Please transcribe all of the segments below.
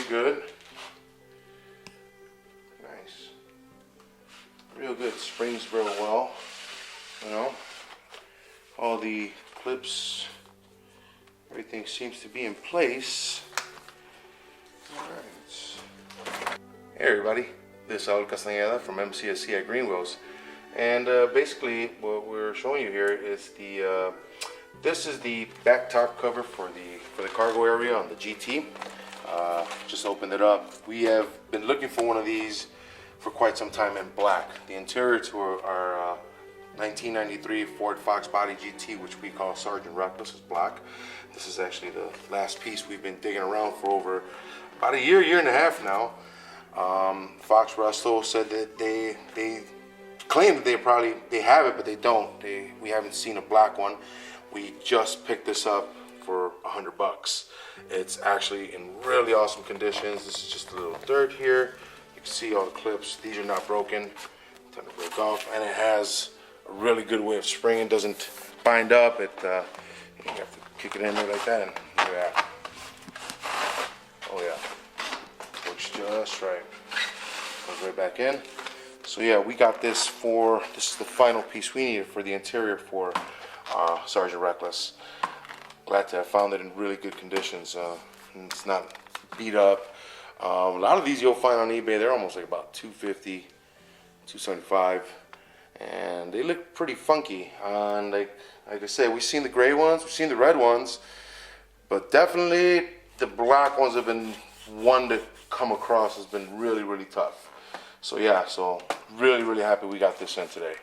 good. Nice. Real good. Springs real well. You know, all the clips, everything seems to be in place. Alright. Hey everybody, this is Raul Castañeda from mcscgreenwheels. And basically what we're showing you here is the this is the back top cover for the cargo area on the GT. Just opened it up. We have been looking for one of these for quite some time in black. The interior to our 1993 Ford Foxbody GT, which we call Sergeant Reckless, is black. This is actually the last piece we've been digging around for over about a year and a half now. Fox Resto said that they claim that they have it, but they don't. We haven't seen a black one. We just picked this up for $100. It's actually in really awesome conditions. This is just a little dirt here. You can see all the clips. These are not broken. Time to break off, and it has a really good way of springing. Doesn't bind up. You have to kick it in there like that, and look at that. Oh yeah, works just right. Goes right back in. So yeah, we got this is the final piece we needed for the interior for Sergeant Reckless. Glad to have found it in really good conditions. It's not beat up. A lot of these you'll find on eBay, they're almost like about $250, $275, and they look pretty funky. And like I said, we've seen the gray ones, we've seen the red ones, but definitely the black ones have been one to come across has been really tough. So yeah, so really happy we got this in today.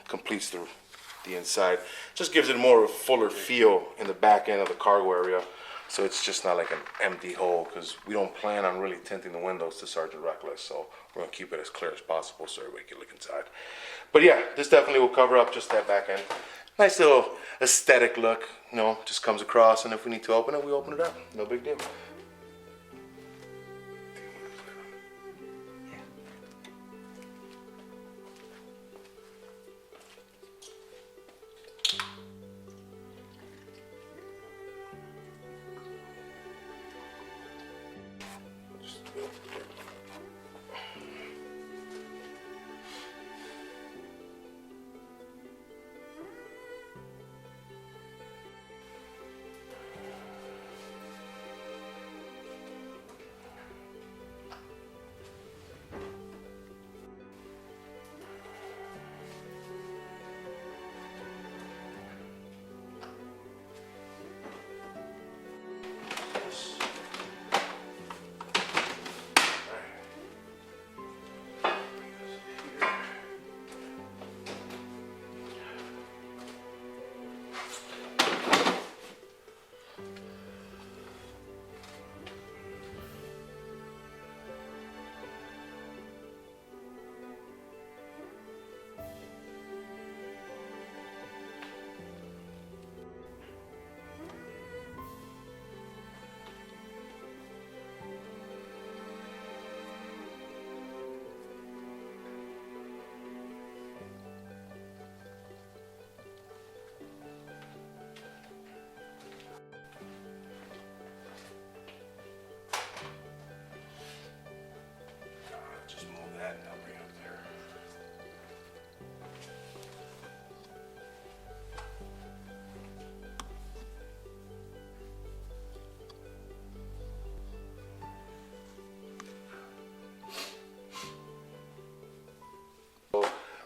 Completes the inside, just gives it more of a fuller feel in the back end of the cargo area, so it's just not like an empty hole, because we don't plan on really tinting the windows to Sergeant Reckless, so we're going to keep it as clear as possible so everybody can look inside. But yeah, this definitely will cover up just that back end. Nice little aesthetic look, you know, just comes across, and if we need to open it, we open it up. No big deal.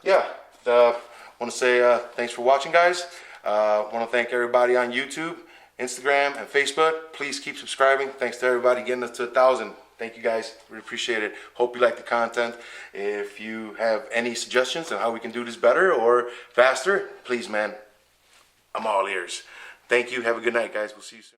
Yeah, want to say thanks for watching, guys. Want to thank everybody on YouTube, Instagram, and Facebook. Please keep subscribing. Thanks to everybody getting us to 1,000. Thank you, guys. We appreciate it. Hope you like the content. If you have any suggestions on how we can do this better or faster, please, man, I'm all ears. Thank you. Have a good night, guys. We'll see you soon.